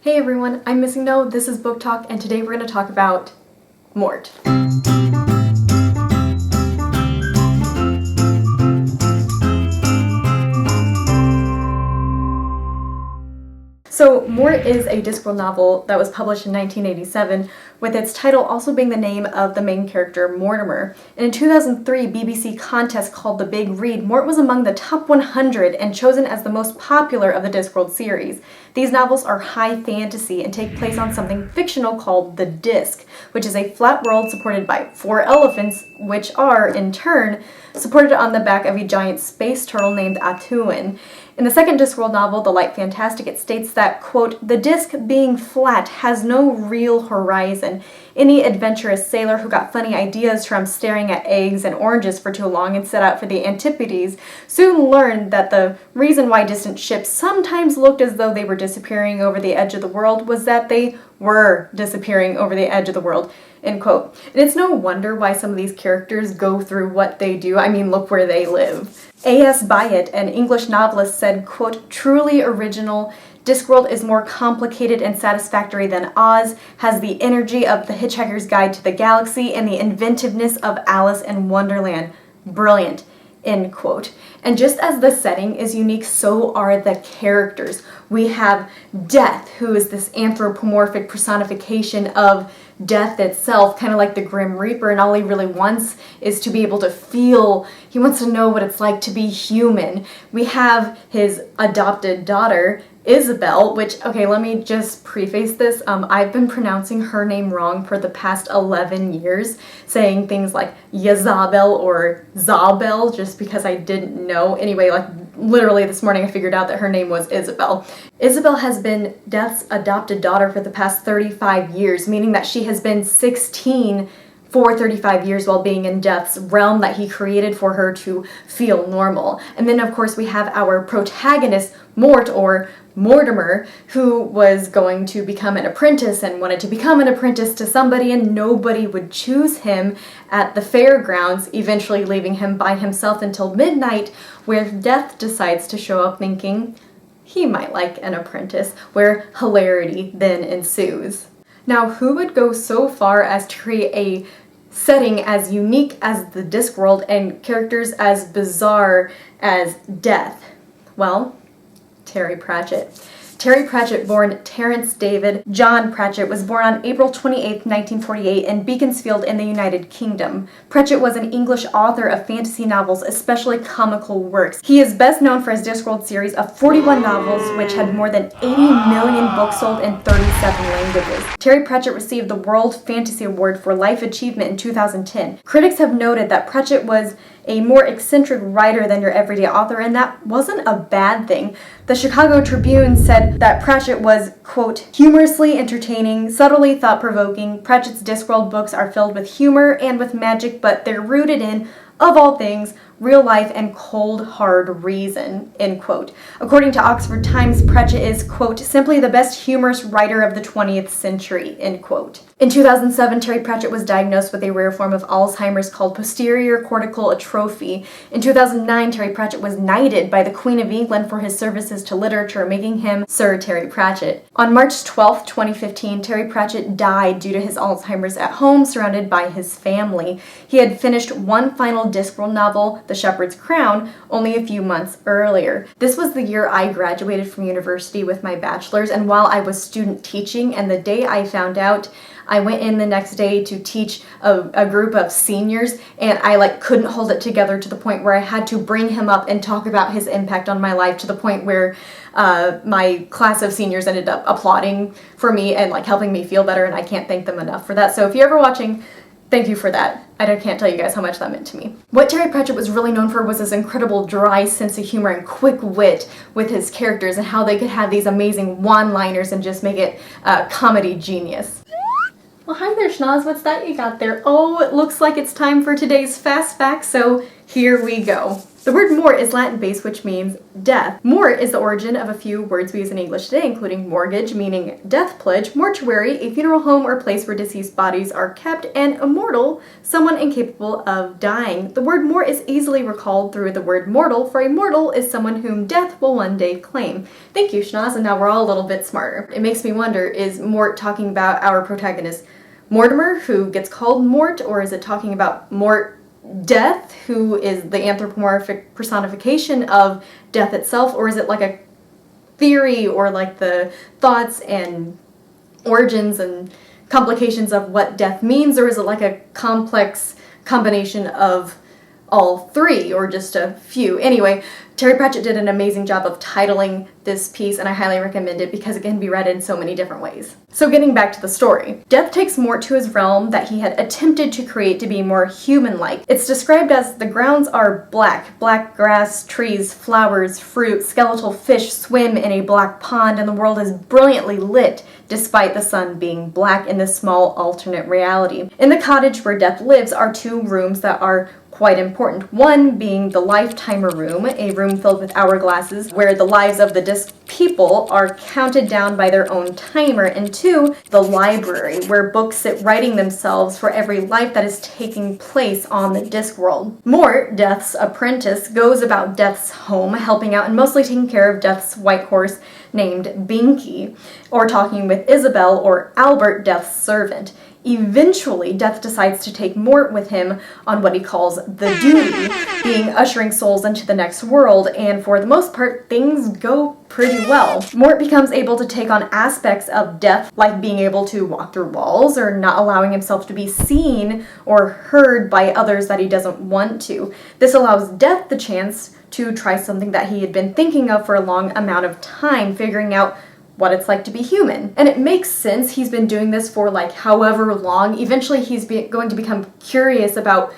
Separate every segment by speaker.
Speaker 1: Hey everyone, I'm Missing No, this is Book Talk, and today we're going to talk about Mort. So, Mort is a Discworld novel that was published in 1987, with its title also being the name of the main character, Mortimer. And in 2003 BBC contest called The Big Read, Mort was among the top 100 and chosen as the most popular of the Discworld series. These novels are high fantasy and take place on something fictional called the Disc, which is a flat world supported by 4 elephants, which are, in turn, supported on the back of a giant space turtle named Atuin. In the second Discworld novel, The Light Fantastic, it states that, quote, "The disc being flat has no real horizon. Any adventurous sailor who got funny ideas from staring at eggs and oranges for too long and set out for the Antipodes soon learned that the reason why distant ships sometimes looked as though they were disappearing over the edge of the world was that they were disappearing over the edge of the world." End quote. And it's no wonder why some of these characters go through what they do. I mean, look where they live. A.S. Byatt, an English novelist, said, quote, "Truly original, Discworld is more complicated and satisfactory than Oz, has the energy of The Hitchhiker's Guide to the Galaxy, and the inventiveness of Alice in Wonderland. Brilliant." End quote. And just as the setting is unique, so are the characters. We have Death, who is this anthropomorphic personification of death itself, kind of like the Grim Reaper, and all he really wants is to be able to feel. He wants to know what it's like to be human. We have his adopted daughter, Isabel, which, okay, let me just preface this. I've been pronouncing her name wrong for the past 11 years, saying things like Yazabel or Zabel just because I didn't know. Anyway, like literally this morning I figured out that her name was Isabel. Isabel has been Death's adopted daughter for the past 35 years, meaning that she has been 16 for 35 years while being in Death's realm that he created for her to feel normal. And then, of course, we have our protagonist, Mort, or Mortimer, who was going to become an apprentice and wanted to become an apprentice to somebody, and nobody would choose him at the fairgrounds, eventually leaving him by himself until midnight, where Death decides to show up thinking he might like an apprentice, where hilarity then ensues. Now, who would go so far as to create a setting as unique as the Discworld and characters as bizarre as Death? Well, Terry Pratchett. Terry Pratchett, born Terence David John Pratchett, was born on April 28, 1948 in Beaconsfield in the United Kingdom. Pratchett was an English author of fantasy novels, especially comical works. He is best known for his Discworld series of 41 novels, which had more than 80 million books sold in 37 languages. Terry Pratchett received the World Fantasy Award for Life Achievement in 2010. Critics have noted that Pratchett was a more eccentric writer than your everyday author, and that wasn't a bad thing. The Chicago Tribune said that Pratchett was, quote, "humorously entertaining, subtly thought-provoking. Pratchett's Discworld books are filled with humor and with magic, but they're rooted in, of all things, real life and cold, hard reason," end quote. According to Oxford Times, Pratchett is, quote, "simply the best humorous writer of the 20th century," end quote. In 2007, Terry Pratchett was diagnosed with a rare form of Alzheimer's called posterior cortical atrophy. In 2009, Terry Pratchett was knighted by the Queen of England for his services to literature, making him Sir Terry Pratchett. On March 12, 2015, Terry Pratchett died due to his Alzheimer's at home, surrounded by his family. He had finished one final Discworld novel, The Shepherd's Crown, only a few months earlier. This was the year I graduated from university with my bachelor's, and while I was student teaching, and the day I found out, I went in the next day to teach a group of seniors, and I couldn't hold it together to the point where I had to bring him up and talk about his impact on my life, to the point where my class of seniors ended up applauding for me and helping me feel better, and I can't thank them enough for that. So if you're ever watching, thank you for that. I can't tell you guys how much that meant to me. What Terry Pratchett was really known for was his incredible dry sense of humor and quick wit with his characters, and how they could have these amazing one-liners and just make it comedy genius. Well, hi there, Schnoz. What's that you got there? Oh, it looks like it's time for today's Fast Fact, so here we go. The word mort is Latin based, which means death. Mort is the origin of a few words we use in English today, including mortgage, meaning death pledge, mortuary, a funeral home or place where deceased bodies are kept, and immortal, someone incapable of dying. The word mort is easily recalled through the word mortal, for a mortal is someone whom death will one day claim. Thank you, Schnoz, and now we're all a little bit smarter. It makes me wonder, is Mort talking about our protagonist Mortimer, who gets called Mort, or is it talking about Mort Death, who is the anthropomorphic personification of death itself, or is it like a theory or like the thoughts and origins and complications of what death means, or is it like a complex combination of all three or just a few? Anyway, Terry Pratchett did an amazing job of titling this piece, and I highly recommend it because it can be read in so many different ways. So getting back to the story, Death takes Mort to his realm that he had attempted to create to be more human-like. It's described as the grounds are black grass, trees, flowers, fruit, skeletal fish swim in a black pond, and the world is brilliantly lit despite the sun being black in this small alternate reality. In the cottage where Death lives are two rooms that are quite important. One being the Lifetimer room, a room filled with hourglasses where the lives of the disc people are counted down by their own timer, and two, the library, where books sit writing themselves for every life that is taking place on the disc world. Mort, Death's apprentice, goes about Death's home, helping out and mostly taking care of Death's white horse named Binky, or talking with Isabel or Albert, Death's servant. Eventually, Death decides to take Mort with him on what he calls the duty, being ushering souls into the next world, and for the most part, things go pretty well. Mort becomes able to take on aspects of Death, like being able to walk through walls or not allowing himself to be seen or heard by others that he doesn't want to. This allows Death the chance to try something that he had been thinking of for a long amount of time, figuring out what it's like to be human. And it makes sense. He's been doing this for like however long. Eventually he's going to become curious about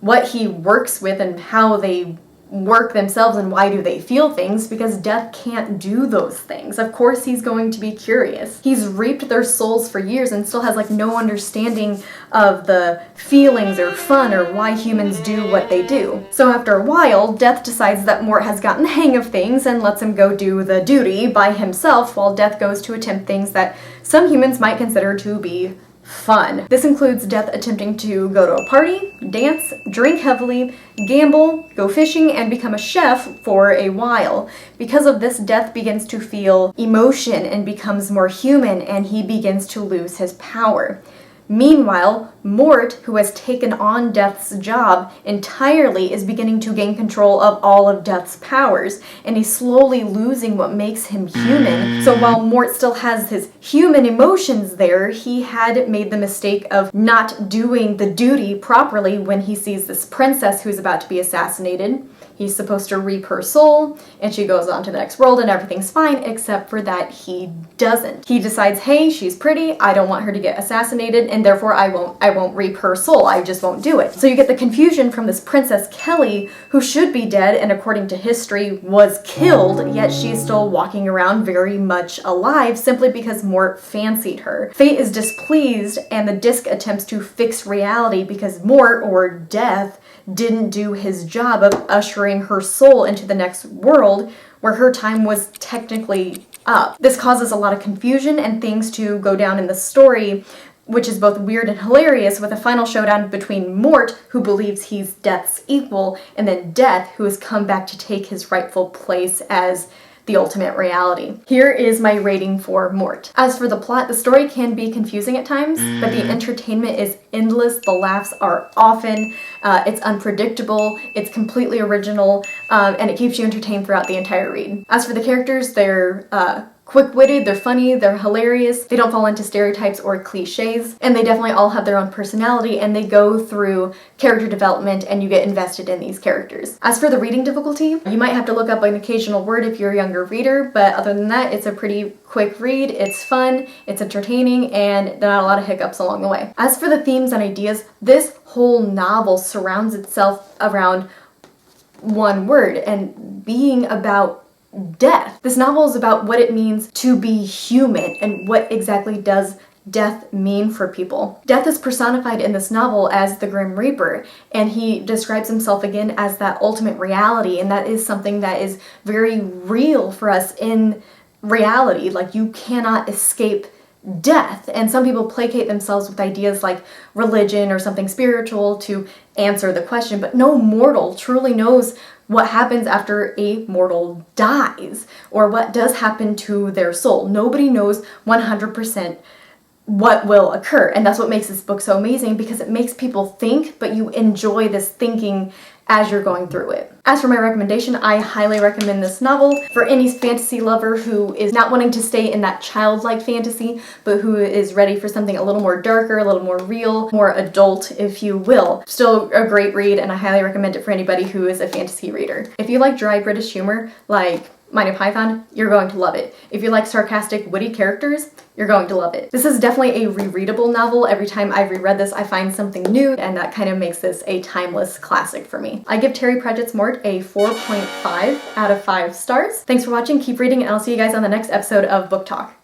Speaker 1: what he works with and how they work themselves and why do they feel things, because Death can't do those things. Of course he's going to be curious. He's reaped their souls for years and still has like no understanding of the feelings or fun or why humans do what they do. So after a while, Death decides that Mort has gotten the hang of things and lets him go do the duty by himself, while Death goes to attempt things that some humans might consider to be fun. This includes Death attempting to go to a party, dance, drink heavily, gamble, go fishing, and become a chef for a while. Because of this, Death begins to feel emotion and becomes more human, and he begins to lose his power. Meanwhile, Mort, who has taken on Death's job entirely, is beginning to gain control of all of Death's powers, and he's slowly losing what makes him human. So while Mort still has his human emotions there, he had made the mistake of not doing the duty properly when he sees this princess who's about to be assassinated. He's supposed to reap her soul, and she goes on to the next world and everything's fine, except for that he doesn't. He decides, hey, she's pretty, I don't want her to get assassinated, and therefore I won't reap her soul, I just won't do it. So you get the confusion from this Princess Kelly, who should be dead and according to history was killed, yet she's still walking around very much alive simply because Mort fancied her. Fate is displeased, and the disc attempts to fix reality because Mort, or Death, didn't do his job of ushering her soul into the next world where her time was technically up. This causes a lot of confusion and things to go down in the story, which is both weird and hilarious, with a final showdown between Mort, who believes he's Death's equal, and then Death, who has come back to take his rightful place as the ultimate reality. Here is my rating for Mort. As for the plot, the story can be confusing at times, but the entertainment is endless, the laughs are often, it's unpredictable, it's completely original, and it keeps you entertained throughout the entire read. As for the characters, they're quick-witted, they're funny, they're hilarious, they don't fall into stereotypes or cliches, and they definitely all have their own personality, and they go through character development and you get invested in these characters. As for the reading difficulty, you might have to look up an occasional word if you're a younger reader, but other than that, it's a pretty quick read, it's fun, it's entertaining, and there are not a lot of hiccups along the way. As for the themes and ideas, this whole novel surrounds itself around one word, and being about death. This novel is about what it means to be human and what exactly does death mean for people? Death is personified in this novel as the Grim Reaper, and he describes himself again as that ultimate reality, and that is something that is very real for us in reality. Like, you cannot escape death. And some people placate themselves with ideas like religion or something spiritual to answer the question, but no mortal truly knows what happens after a mortal dies or what does happen to their soul. Nobody knows 100% what will occur. And that's what makes this book so amazing, because it makes people think, but you enjoy this thinking as you're going through it. As for my recommendation, I highly recommend this novel for any fantasy lover who is not wanting to stay in that childlike fantasy, but who is ready for something a little more darker, a little more real, more adult, if you will. Still a great read, and I highly recommend it for anybody who is a fantasy reader. If you like dry British humor, like Monty Python, you're going to love it. If you like sarcastic, witty characters, you're going to love it. This is definitely a rereadable novel. Every time I've reread this, I find something new, and that kind of makes this a timeless classic for me. I give Terry Pratchett Mort a 4.5 out of 5 stars. Thanks for watching, keep reading, and I'll see you guys on the next episode of Book Talk.